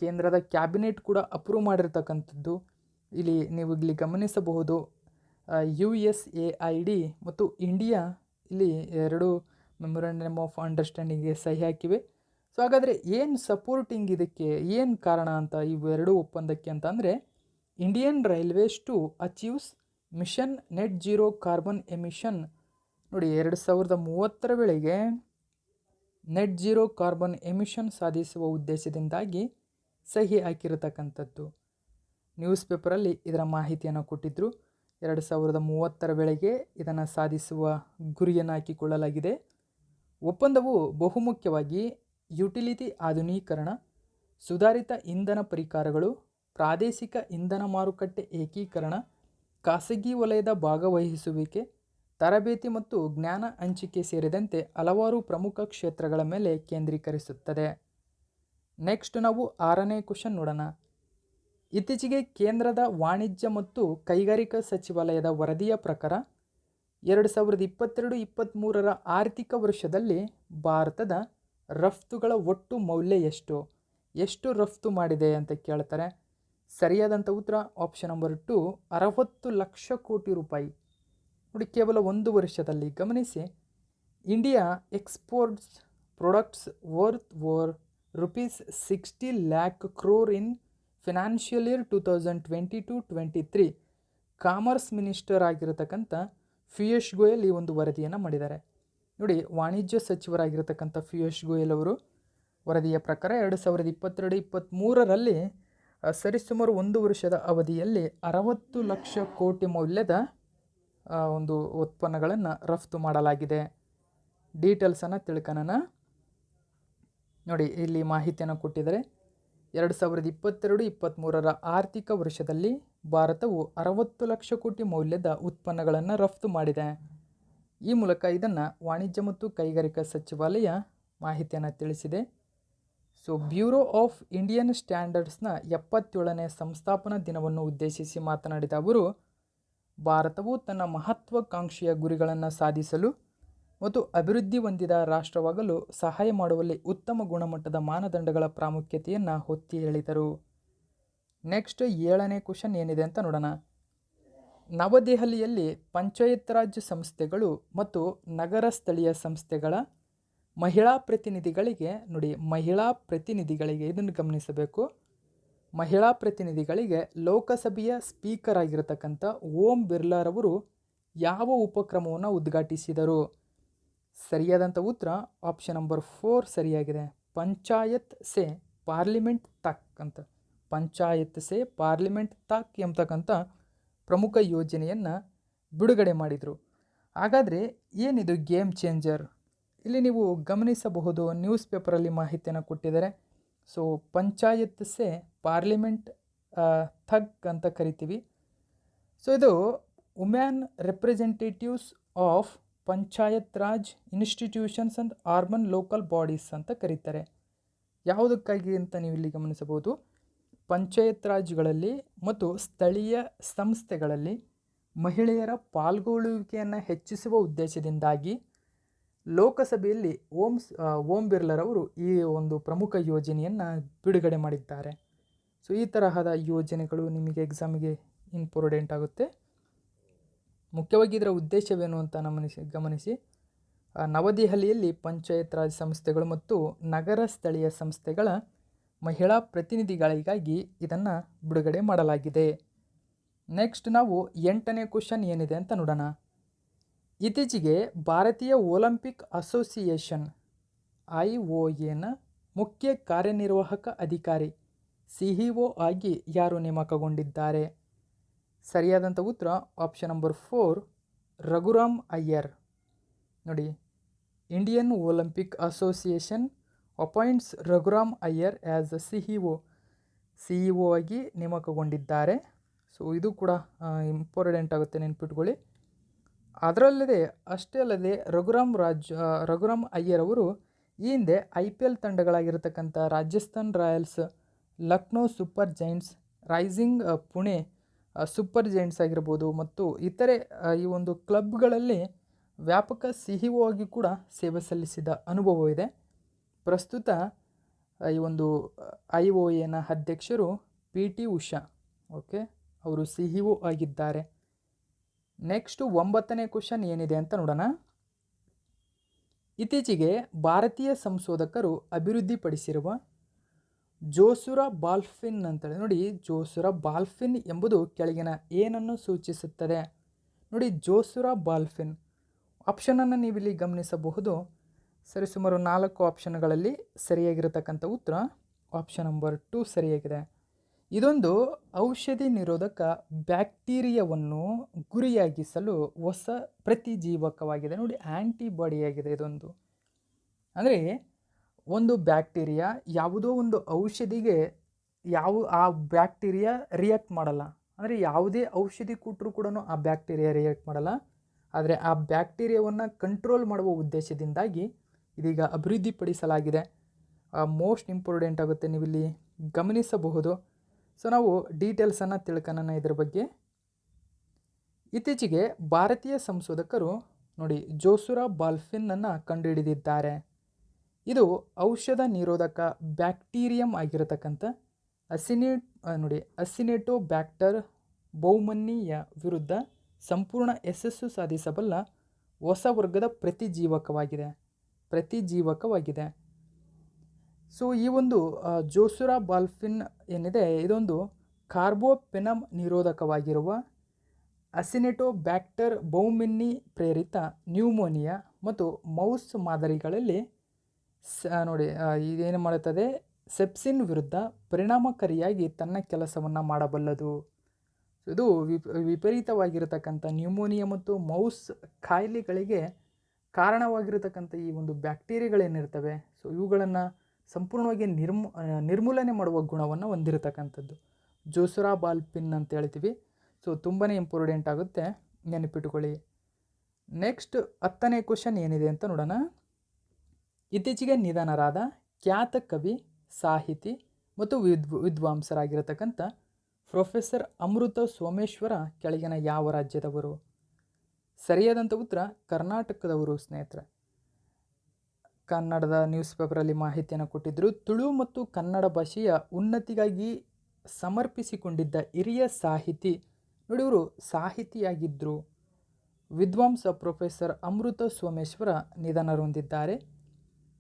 [SPEAKER 1] ಕೇಂದ್ರದ ಕ್ಯಾಬಿನೆಟ್ ಕೂಡ ಅಪ್ರೂವ್ ಮಾಡಿರ್ತಕ್ಕಂಥದ್ದು. ನೀವು ಇಲ್ಲಿ ಗಮನಿಸಬಹುದು, USAID ಮತ್ತು ಇಂಡಿಯಾ ಇಲ್ಲಿ 2 ಮೆಮೊರೆಂಡಮ್ ಆಫ್ ಅಂಡರ್ಸ್ಟ್ಯಾಂಡಿಂಗ್ಗೆ ಸಹಿ ಹಾಕಿವೆ. ಸೊ ಹಾಗಾದರೆ ಏನು ಸಪೋರ್ಟಿಂಗ್ ಇದಕ್ಕೆ, ಏನು ಕಾರಣ ಅಂತ ಇವೆರಡು ಒಪ್ಪಂದಕ್ಕೆ ಅಂತ ಅಂದರೆ, Indian railways to achieves mission net zero carbon emission ನೋಡಿ, 2030 ವೇಳೆಗೆ ನೆಟ್ ಜೀರೋ ಕಾರ್ಬನ್ ಎಮಿಷನ್ ಸಾಧಿಸುವ ಉದ್ದೇಶದಿಂದಾಗಿ ಸಹಿ ಹಾಕಿರತಕ್ಕಂಥದ್ದು. ನ್ಯೂಸ್ ಪೇಪರಲ್ಲಿ ಇದರ ಮಾಹಿತಿಯನ್ನು ಕೊಟ್ಟಿದ್ದರು. 2030 ವೇಳೆಗೆ ಇದನ್ನು ಸಾಧಿಸುವ ಗುರಿಯನ್ನು ಹಾಕಿಕೊಳ್ಳಲಾಗಿದೆ. ಒಪ್ಪಂದವು ಬಹುಮುಖ್ಯವಾಗಿ ಯುಟಿಲಿಟಿ ಆಧುನೀಕರಣ, ಸುಧಾರಿತ ಇಂಧನ ಪರಿಕರಗಳು, ಪ್ರಾದೇಶಿಕ ಇಂಧನ ಮಾರುಕಟ್ಟೆ ಏಕೀಕರಣ, ಖಾಸಗಿ ವಲಯದ ಭಾಗವಹಿಸುವಿಕೆ, ತರಬೇತಿ ಮತ್ತು ಜ್ಞಾನ ಹಂಚಿಕೆ ಸೇರಿದಂತೆ ಹಲವಾರು ಪ್ರಮುಖ ಕ್ಷೇತ್ರಗಳ ಮೇಲೆ ಕೇಂದ್ರೀಕರಿಸುತ್ತದೆ. ನೆಕ್ಸ್ಟ್ ನಾವು 6ನೇ ಕ್ವಶನ್ ನೋಡೋಣ. ಇತ್ತೀಚೆಗೆ ಕೇಂದ್ರದ ವಾಣಿಜ್ಯ ಮತ್ತು ಕೈಗಾರಿಕಾ ಸಚಿವಾಲಯದ ವರದಿಯ ಪ್ರಕಾರ 2022-23 ಆರ್ಥಿಕ ವರ್ಷದಲ್ಲಿ ಭಾರತದ ರಫ್ತುಗಳ ಒಟ್ಟು ಮೌಲ್ಯ ಎಷ್ಟು ರಫ್ತು ಮಾಡಿದೆ ಅಂತ ಕೇಳ್ತಾರೆ. ಸರಿಯಾದಂಥ ಉತ್ತರ ಆಪ್ಷನ್ ನಂಬರ್ 2 60 ಲಕ್ಷ ಕೋಟಿ ರೂಪಾಯಿ. ನೋಡಿ, ಕೇವಲ ಒಂದು ವರ್ಷದಲ್ಲಿ. ಗಮನಿಸಿ, India exports products worth ₹60 lakh crore ಇನ್ ಫಿನಾನ್ಷಿಯಲ್ ಇಯರ್ 2022-23. ಕಾಮರ್ಸ್ ಮಿನಿಸ್ಟರ್ ಆಗಿರತಕ್ಕಂಥ ಪಿಯೂಷ್ ಗೋಯಲ್ ಈ ಒಂದು ವರದಿಯನ್ನು ಮಾಡಿದ್ದಾರೆ. ನೋಡಿ, ವಾಣಿಜ್ಯ ಸಚಿವರಾಗಿರತಕ್ಕಂಥ ಪಿಯೂಷ್ ಗೋಯಲ್ ಅವರು ವರದಿಯ ಪ್ರಕಾರ 2022-23ರಲ್ಲಿ ಸರಿಸುಮಾರು ಒಂದು ವರ್ಷದ ಅವಧಿಯಲ್ಲಿ 60 ಲಕ್ಷ ಕೋಟಿ ಮೌಲ್ಯದ ಒಂದು ಉತ್ಪನ್ನಗಳನ್ನು ರಫ್ತು ಮಾಡಲಾಗಿದೆ. ಡೀಟೇಲ್ಸನ್ನು ತಿಳ್ಕೊಳ್ಳೋಣ. ನೋಡಿ, ಇಲ್ಲಿ ಮಾಹಿತಿಯನ್ನು ಕೊಟ್ಟಿದ್ದಾರೆ. 2022-23 ಆರ್ಥಿಕ ವರ್ಷದಲ್ಲಿ ಭಾರತವು 60 ಲಕ್ಷ ಕೋಟಿ ಮೌಲ್ಯದ ಉತ್ಪನ್ನಗಳನ್ನು ರಫ್ತು ಮಾಡಿದೆ. ಈ ಮೂಲಕ ಇದನ್ನು ವಾಣಿಜ್ಯ ಮತ್ತು ಕೈಗಾರಿಕಾ ಸಚಿವಾಲಯ ಮಾಹಿತಿಯನ್ನು ತಿಳಿಸಿದೆ. ಸೊ ಬ್ಯೂರೋ ಆಫ್ ಇಂಡಿಯನ್ ಸ್ಟ್ಯಾಂಡರ್ಡ್ಸ್ನ 77ನೇ ಸಂಸ್ಥಾಪನಾ ದಿನವನ್ನು ಉದ್ದೇಶಿಸಿ ಮಾತನಾಡಿದ ಅವರು, ಭಾರತವು ತನ್ನ ಮಹತ್ವಾಕಾಂಕ್ಷೆಯ ಗುರಿಗಳನ್ನು ಸಾಧಿಸಲು ಮತ್ತು ಅಭಿವೃದ್ಧಿ ಹೊಂದಿದ ರಾಷ್ಟ್ರವಾಗಲು ಸಹಾಯ ಮಾಡುವಲ್ಲಿ ಉತ್ತಮ ಗುಣಮಟ್ಟದ ಮಾನದಂಡಗಳ ಪ್ರಾಮುಖ್ಯತೆಯನ್ನು ಒತ್ತಿ ಹೇಳಿದರು. ನೆಕ್ಸ್ಟ್ 7ನೇ ಕ್ವಶನ್ ಏನಿದೆ ಅಂತ ನೋಡೋಣ. ನವದೆಹಲಿಯಲ್ಲಿ ಪಂಚಾಯತ್ ರಾಜ್ ಸಂಸ್ಥೆಗಳು ಮತ್ತು ನಗರ ಸ್ಥಳೀಯ ಸಂಸ್ಥೆಗಳ ಮಹಿಳಾ ಪ್ರತಿನಿಧಿಗಳಿಗೆ ನೋಡಿ, ಮಹಿಳಾ ಪ್ರತಿನಿಧಿಗಳಿಗೆ ಇದನ್ನು ಗಮನಿಸಬೇಕು. ಮಹಿಳಾ ಪ್ರತಿನಿಧಿಗಳಿಗೆ ಲೋಕಸಭೆಯ ಸ್ಪೀಕರ್ ಆಗಿರತಕ್ಕಂಥ ಓಂ ಬಿರ್ಲಾರವರು ಯಾವ ಉಪಕ್ರಮವನ್ನು ಉದ್ಘಾಟಿಸಿದರು? ಸರಿಯಾದಂಥ ಉತ್ತರ ಆಪ್ಷನ್ ನಂಬರ್ 4 ಸರಿಯಾಗಿದೆ. ಪಂಚಾಯತ್ ಸೆ ಪಾರ್ಲಿಮೆಂಟ್ ತಕ್ ಅಂತ, ಪಂಚಾಯತ್ ಸೆ ಪಾರ್ಲಿಮೆಂಟ್ ತಕ್ ಎಂಬತಕ್ಕಂಥ ಪ್ರಮುಖ ಯೋಜನೆಯನ್ನು ಬಿಡುಗಡೆ ಮಾಡಿದರು. ಹಾಗಾದರೆ ಏನಿದು ಗೇಮ್ ಚೇಂಜರ್? ಇಲ್ಲಿ ನೀವು ಗಮನಿಸಬಹುದು, ನ್ಯೂಸ್ ಪೇಪರಲ್ಲಿ ಮಾಹಿತಿಯನ್ನು ಕೊಟ್ಟಿದ್ದಾರೆ. ಸೊ ಪಂಚಾಯತ್ ಸೆ ಪಾರ್ಲಿಮೆಂಟ್ ಥಗ್ ಅಂತ ಕರಿತೀವಿ. ಸೊ ಇದು women representatives of panchayat Raj institutions and urban local bodies ಅಂತ ಕರೀತಾರೆ. ಯಾವುದಕ್ಕಾಗಿ ಅಂತ ನೀವು ಇಲ್ಲಿ ಗಮನಿಸಬಹುದು, ಪಂಚಾಯತ್ ರಾಜ್ಗಳಲ್ಲಿ ಮತ್ತು ಸ್ಥಳೀಯ ಸಂಸ್ಥೆಗಳಲ್ಲಿ ಮಹಿಳೆಯರ ಪಾಲ್ಗೊಳ್ಳುವಿಕೆಯನ್ನು ಹೆಚ್ಚಿಸುವ ಉದ್ದೇಶದಿಂದಾಗಿ ಲೋಕಸಭೆಯಲ್ಲಿ ಓಂ ಬಿರ್ಲಾರವರು ಈ ಒಂದು ಪ್ರಮುಖ ಯೋಜನೆಯನ್ನು ಬಿಡುಗಡೆ ಮಾಡಿದ್ದಾರೆ. ಸೊ ಈ ತರಹದ ಯೋಜನೆಗಳು ನಿಮಗೆ ಎಕ್ಸಾಮಿಗೆ ಇಂಪಾರ್ಟೆಂಟ್ ಆಗುತ್ತೆ. ಮುಖ್ಯವಾಗಿ ಇದರ ಉದ್ದೇಶವೇನು ಅಂತ ಗಮನಿಸಿ. ನವದೆಹಲಿಯಲ್ಲಿ ಪಂಚಾಯತ್ ರಾಜ್ ಸಂಸ್ಥೆಗಳು ಮತ್ತು ನಗರ ಸ್ಥಳೀಯ ಸಂಸ್ಥೆಗಳ ಮಹಿಳಾ ಪ್ರತಿನಿಧಿಗಳಿಗಾಗಿ ಇದನ್ನು ಬಿಡುಗಡೆ ಮಾಡಲಾಗಿದೆ. ನೆಕ್ಸ್ಟ್ ನಾವು 8ನೇ ಕ್ವಶನ್ ಏನಿದೆ ಅಂತ ನೋಡೋಣ. ಇತ್ತೀಚೆಗೆ ಭಾರತೀಯ ಒಲಿಂಪಿಕ್ ಅಸೋಸಿಯೇಷನ್ IOAನ ಮುಖ್ಯ ಕಾರ್ಯನಿರ್ವಾಹಕ ಅಧಿಕಾರಿ CEO ಆಗಿ ಯಾರು ನೇಮಕಗೊಂಡಿದ್ದಾರೆ? ಸರಿಯಾದಂಥ ಉತ್ತರ ಆಪ್ಷನ್ ನಂಬರ್ 4 ರಘುರಾಮ್ ಅಯ್ಯರ್. ನೋಡಿ, Indian Olympic association appoints Raghuram Iyer as CEO ಆಗಿ ನೇಮಕಗೊಂಡಿದ್ದಾರೆ. ಸೊ ಇದು ಕೂಡ ಇಂಪಾರ್ಟೆಂಟ್ ಆಗುತ್ತೆ, ನೆನ್ಪಿಟ್ಕೊಳ್ಳಿ. ಅದರಲ್ಲದೆ ಅಷ್ಟೇ ಅಲ್ಲದೆ ರಘುರಾಮ್ ಅಯ್ಯರ್ ಅವರು ಈ ಹಿಂದೆ IPL ತಂಡಗಳಾಗಿರ್ತಕ್ಕಂಥ Rajasthan Royals, Lucknow Super Giants, Rising Pune Super Giants ಆಗಿರ್ಬೋದು ಮತ್ತು ಇತರೆ ಈ ಒಂದು ಕ್ಲಬ್ಗಳಲ್ಲಿ ವ್ಯಾಪಕ CEO ಆಗಿ ಕೂಡ ಸೇವೆ ಸಲ್ಲಿಸಿದ ಅನುಭವವಿದೆ. ಪ್ರಸ್ತುತ ಈ ಒಂದು IOAನ ಅಧ್ಯಕ್ಷರು PT ಉಷಾ. ಓಕೆ, ಅವರು CEO ಆಗಿದ್ದಾರೆ. ನೆಕ್ಸ್ಟು 9ನೇ ಕ್ವಶನ್ ಏನಿದೆ ಅಂತ ನೋಡೋಣ. ಇತ್ತೀಚೆಗೆ ಭಾರತೀಯ ಸಂಶೋಧಕರು ಅಭಿವೃದ್ಧಿಪಡಿಸಿರುವ ಜೋಸುರಾ ಬಾಲ್ಫಿನ್ ಅಂತೇಳಿ, ನೋಡಿ ಜೋಸುರಾ ಬಾಲ್ಫಿನ್ ಎಂಬುದು ಕೆಳಗಿನ ಏನನ್ನು ಸೂಚಿಸುತ್ತದೆ? ನೋಡಿ, ಜೋಸುರಾ ಬಾಲ್ಫಿನ್ ಆಪ್ಷನನ್ನು ನೀವಿಲ್ಲಿ ಗಮನಿಸಬಹುದು. ಸರಿಸುಮಾರು 4 ಆಪ್ಷನ್ಗಳಲ್ಲಿ ಸರಿಯಾಗಿರತಕ್ಕಂಥ ಉತ್ತರ ಆಪ್ಷನ್ ನಂಬರ್ 2 ಸರಿಯಾಗಿದೆ. ಇದೊಂದು ಔಷಧಿ ನಿರೋಧಕ ಬ್ಯಾಕ್ಟೀರಿಯಾವನ್ನು ಗುರಿಯಾಗಿಸಲು ಹೊಸ ಪ್ರತಿಜೀವಕವಾಗಿದೆ. ನೋಡಿ, ಆ್ಯಂಟಿಬಾಡಿಯಾಗಿದೆ ಇದೊಂದು. ಅಂದರೆ ಒಂದು ಬ್ಯಾಕ್ಟೀರಿಯಾ ಯಾವುದೋ ಒಂದು ಔಷಧಿಗೆ ಆ ಬ್ಯಾಕ್ಟೀರಿಯಾ ರಿಯಾಕ್ಟ್ ಮಾಡಲ್ಲ. ಅಂದರೆ ಯಾವುದೇ ಔಷಧಿ ಕೊಟ್ಟರೂ ಕೂಡ ಆ ಬ್ಯಾಕ್ಟೀರಿಯಾ ರಿಯಾಕ್ಟ್ ಮಾಡಲ್ಲ. ಆದರೆ ಆ ಬ್ಯಾಕ್ಟೀರಿಯಾವನ್ನು ಕಂಟ್ರೋಲ್ ಮಾಡುವ ಉದ್ದೇಶದಿಂದಾಗಿ ಇದೀಗ ಅಭಿವೃದ್ಧಿಪಡಿಸಲಾಗಿದೆ. ಮೋಸ್ಟ್ ಇಂಪಾರ್ಟೆಂಟ್ ಆಗುತ್ತೆ, ನೀವಿಲ್ಲಿ ಗಮನಿಸಬಹುದು. ಸೊ ನಾವು ಡೀಟೇಲ್ಸನ್ನು ತಿಳ್ಕೊಳ್ಳೋಣ ಇದರ ಬಗ್ಗೆ. ಇತ್ತೀಚೆಗೆ ಭಾರತೀಯ ಸಂಶೋಧಕರು ನೋಡಿ ಜೋಸುರಾ ಬಾಲ್ಫಿನ್ನನ್ನು ಕಂಡುಹಿಡಿದಿದ್ದಾರೆ. ಇದು ಔಷಧ ನಿರೋಧಕ ಬ್ಯಾಕ್ಟೀರಿಯಂ ಆಗಿರತಕ್ಕಂಥ ಅಸಿನೆಟೋಬ್ಯಾಕ್ಟರ್ ಬೌಮನ್ನಿಯ ವಿರುದ್ಧ ಸಂಪೂರ್ಣ ಯಶಸ್ಸು ಸಾಧಿಸಬಲ್ಲ ಹೊಸ ವರ್ಗದ ಪ್ರತಿಜೀವಕವಾಗಿದೆ. ಸೊ ಈ ಒಂದು ಜೋಸುರಾ ಬಾಲ್ಫಿನ್ ಏನಿದೆ, ಇದೊಂದು ಕಾರ್ಬೋಪೆನಮ್ ನಿರೋಧಕವಾಗಿರುವ ಅಸಿನೆಟೋಬ್ಯಾಕ್ಟರ್ ಬೌಮಿನ್ನಿ ಪ್ರೇರಿತ ನ್ಯೂಮೋನಿಯಾ ಮತ್ತು ಮೌಸ್ ಮಾದರಿಗಳಲ್ಲಿ ನೋಡಿ ಇದೇನು ಮಾಡುತ್ತದೆ, ಸೆಪ್ಸಿನ್ ವಿರುದ್ಧ ಪರಿಣಾಮಕಾರಿಯಾಗಿ ತನ್ನ ಕೆಲಸವನ್ನು ಮಾಡಬಲ್ಲದು. ಇದು ವಿಪರೀತವಾಗಿರತಕ್ಕಂಥ ನ್ಯೂಮೋನಿಯಾ ಮತ್ತು ಮೌಸ್ ಕಾಯಿಲೆಗಳಿಗೆ ಕಾರಣವಾಗಿರತಕ್ಕಂಥ ಈ ಒಂದು ಬ್ಯಾಕ್ಟೀರಿಯಾಗಳೇನಿರ್ತವೆ, ಸೊ ಇವುಗಳನ್ನು ಸಂಪೂರ್ಣವಾಗಿ ನಿರ್ಮೂಲನೆ ಮಾಡುವ ಗುಣವನ್ನು ಹೊಂದಿರತಕ್ಕಂಥದ್ದು ಜೋಸುರಾ ಬಾಲ್ಫಿನ್ ಅಂತ ಹೇಳ್ತೀವಿ. ಸೊ ತುಂಬಾ ಇಂಪಾರ್ಟೆಂಟ್ ಆಗುತ್ತೆ, ನೆನಪಿಟ್ಟುಕೊಳ್ಳಿ. ನೆಕ್ಸ್ಟ್ 10ನೇ ಕ್ವಶನ್ ಏನಿದೆ ಅಂತ ನೋಡೋಣ. ಇತ್ತೀಚೆಗೆ ನಿಧನರಾದ ಖ್ಯಾತ ಕವಿ, ಸಾಹಿತಿ ಮತ್ತು ವಿದ್ವಾಂಸರಾಗಿರತಕ್ಕಂಥ ಪ್ರೊಫೆಸರ್ ಅಮೃತ ಸೋಮೇಶ್ವರ ಕೆಳಗಿನ ಯಾವ ರಾಜ್ಯದವರು? ಸರಿಯಾದಂಥ ಉತ್ತರ ಕರ್ನಾಟಕದವರು ಸ್ನೇಹಿತರೆ. ಕನ್ನಡದ ನ್ಯೂಸ್ ಪೇಪರಲ್ಲಿ ಮಾಹಿತಿಯನ್ನು ಕೊಟ್ಟಿದ್ದರು. ತುಳು ಮತ್ತು ಕನ್ನಡ ಭಾಷೆಯ ಉನ್ನತಿಗಾಗಿ ಸಮರ್ಪಿಸಿಕೊಂಡಿದ್ದ ಹಿರಿಯ ಸಾಹಿತಿ, ನೋಡಿ ಇವರು ಸಾಹಿತಿಯಾಗಿದ್ದರು, ವಿದ್ವಾಂಸ ಪ್ರೊಫೆಸರ್ ಅಮೃತ ಸೋಮೇಶ್ವರ ನಿಧನರೊಂದಿದ್ದಾರೆ.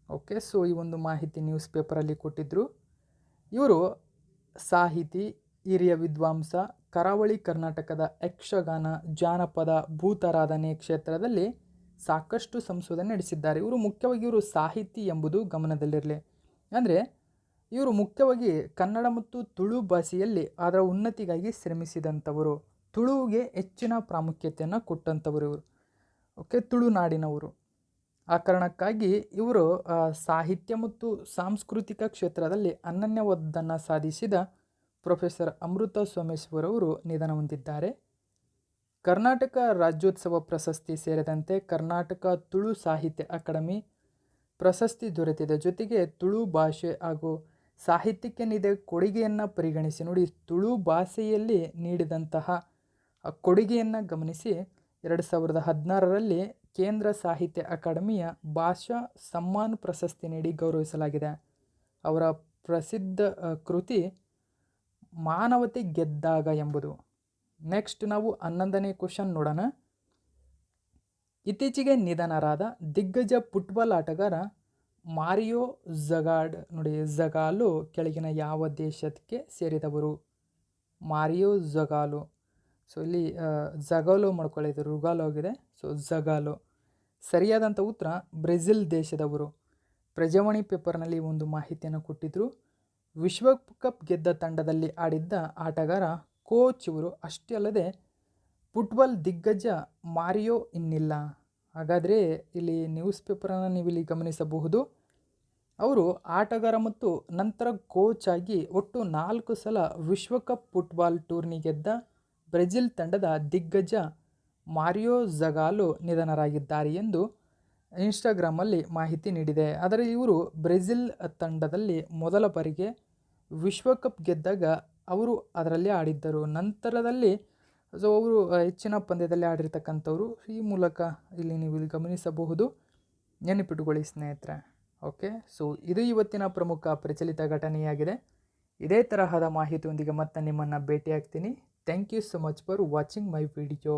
[SPEAKER 1] ಓಕೆ, ಸೊ ಈ ಒಂದು ಮಾಹಿತಿ ನ್ಯೂಸ್ ಪೇಪರಲ್ಲಿ ಕೊಟ್ಟಿದ್ದರು. ಇವರು ಸಾಹಿತಿ, ಹಿರಿಯ ವಿದ್ವಾಂಸ, ಕರಾವಳಿ ಕರ್ನಾಟಕದ ಯಕ್ಷಗಾನ, ಜಾನಪದ, ಭೂತಾರಾಧನೆ ಕ್ಷೇತ್ರದಲ್ಲಿ ಸಾಕಷ್ಟು ಸಂಶೋಧನೆ ನಡೆಸಿದ್ದಾರೆ. ಇವರು ಸಾಹಿತಿ ಎಂಬುದು ಗಮನದಲ್ಲಿರಲಿ. ಅಂದರೆ ಇವರು ಮುಖ್ಯವಾಗಿ ಕನ್ನಡ ಮತ್ತು ತುಳು ಭಾಷೆಯಲ್ಲಿ ಅದರ ಉನ್ನತಿಗಾಗಿ ಶ್ರಮಿಸಿದಂಥವರು, ತುಳುವಿಗೆ ಹೆಚ್ಚಿನ ಪ್ರಾಮುಖ್ಯತೆಯನ್ನು ಕೊಟ್ಟಂಥವರು ಇವರು. ಓಕೆ, ತುಳುನಾಡಿನವರು. ಆ ಕಾರಣಕ್ಕಾಗಿ ಇವರು ಸಾಹಿತ್ಯ ಮತ್ತು ಸಾಂಸ್ಕೃತಿಕ ಕ್ಷೇತ್ರದಲ್ಲಿ ಅನನ್ಯವಾದನ್ನು ಸಾಧಿಸಿದ ಪ್ರೊಫೆಸರ್ ಅಮೃತ ಸೋಮೇಶ್ವರ್ ಅವರು ನಿಧನ ಹೊಂದಿದ್ದಾರೆ. ಕರ್ನಾಟಕ ರಾಜ್ಯೋತ್ಸವ ಪ್ರಶಸ್ತಿ ಸೇರಿದಂತೆ ಕರ್ನಾಟಕ ತುಳು ಸಾಹಿತ್ಯ ಅಕಾಡೆಮಿ ಪ್ರಶಸ್ತಿ ದೊರೆತಿದೆ. ಜೊತೆಗೆ ತುಳು ಭಾಷೆ ಹಾಗೂ ಸಾಹಿತ್ಯಕ್ಕೆ ನೀಡಿದ ಕೊಡುಗೆಯನ್ನು ಪರಿಗಣಿಸಿ, ನೋಡಿ ತುಳು ಭಾಷೆಯಲ್ಲಿ ನೀಡಿದಂತಹ ಕೊಡುಗೆಯನ್ನು ಗಮನಿಸಿ 2016ರಲ್ಲಿ ಕೇಂದ್ರ ಸಾಹಿತ್ಯ ಅಕಾಡೆಮಿಯ ಭಾಷಾ ಸಮ್ಮಾನ್ ಪ್ರಶಸ್ತಿ ನೀಡಿ ಗೌರವಿಸಲಾಗಿದೆ. ಅವರ ಪ್ರಸಿದ್ಧ ಕೃತಿ ಮಾನವತೆ ಗೆದ್ದಾಗ ಎಂಬುದು. ನೆಕ್ಸ್ಟ್ ನಾವು 11ನೇ ಕ್ವಶನ್ ನೋಡೋಣ. ಇತ್ತೀಚೆಗೆ ನಿಧನರಾದ ದಿಗ್ಗಜ ಫುಟ್ಬಾಲ್ ಆಟಗಾರ ಮಾರಿಯೋ ನೋಡಿ ಜಗಾಲು ಕೆಳಗಿನ ಯಾವ ದೇಶಕ್ಕೆ ಸೇರಿದವರು? ಮಾರಿಯೋ ಜಗಾಲು. ಸೊ ಇಲ್ಲಿ ಜಗಾಲೋ ಮಾಡ್ಕೊಳ್ಳಿದ್ದು ರುಗಾಲೋ ಆಗಿದೆ. ಸೊ ಜಗಾಲೋ. ಸರಿಯಾದಂಥ ಉತ್ತರ ಬ್ರೆಜಿಲ್ ದೇಶದವರು. ಪ್ರಜಾವಾಣಿ ಪೇಪರ್ನಲ್ಲಿ ಒಂದು ಮಾಹಿತಿಯನ್ನು ಕೊಟ್ಟಿದ್ದರು. ವಿಶ್ವಕಪ್ ಗೆದ್ದ ತಂಡದಲ್ಲಿ ಆಡಿದ್ದ ಆಟಗಾರ ಕೋಚ್ ಇವರು. ಅಷ್ಟೇ ಅಲ್ಲದೆ ಫುಟ್ಬಾಲ್ ದಿಗ್ಗಜ ಮಾರಿಯೋ ಇನ್ನಿಲ್ಲ. ಹಾಗಾದರೆ ಇಲ್ಲಿ ನ್ಯೂಸ್ ಪೇಪರನ್ನು ನೀವು ಇಲ್ಲಿ ಗಮನಿಸಬಹುದು. ಅವರು ಆಟಗಾರ ಮತ್ತು ನಂತರ ಕೋಚ್ ಆಗಿ ಒಟ್ಟು 4 ಸಲ ವಿಶ್ವಕಪ್ ಫುಟ್ಬಾಲ್ ಟೂರ್ನಿ ಗೆದ್ದ ಬ್ರೆಜಿಲ್ ತಂಡದ ದಿಗ್ಗಜ ಮಾರಿಯೋ ಜಗಾಲೋ ನಿಧನರಾಗಿದ್ದಾರೆ ಎಂದು ಇನ್ಸ್ಟಾಗ್ರಾಮಲ್ಲಿ ಮಾಹಿತಿ ನೀಡಿದೆ. ಆದರೆ ಇವರು ಬ್ರೆಜಿಲ್ ತಂಡದಲ್ಲಿ ಮೊದಲ ಬಾರಿಗೆ ವಿಶ್ವಕಪ್ ಗೆದ್ದಾಗ ಅವರು ಅದರಲ್ಲಿ ಆಡಿದ್ದರು. ನಂತರದಲ್ಲಿ ಅವರು ಹೆಚ್ಚಿನ ಪಂದ್ಯದಲ್ಲಿ ಆಡಿರ್ತಕ್ಕಂಥವ್ರು. ಈ ಮೂಲಕ ಇಲ್ಲಿ ನೀವು ಇಲ್ಲಿ ಗಮನಿಸಬಹುದು. ನೆನಪಿಟ್ಟುಕೊಳ್ಳಿ ಸ್ನೇಹಿತರೆ. ಓಕೆ, ಸೊ ಇದು ಇವತ್ತಿನ ಪ್ರಮುಖ ಪ್ರಚಲಿತ ಘಟನೆಯಾಗಿದೆ. ಇದೇ ತರಹದ ಮಾಹಿತಿಯೊಂದಿಗೆ ಮತ್ತೆ ನಿಮ್ಮನ್ನು ಭೇಟಿಯಾಗ್ತೀನಿ. Thank you so much for watching my video.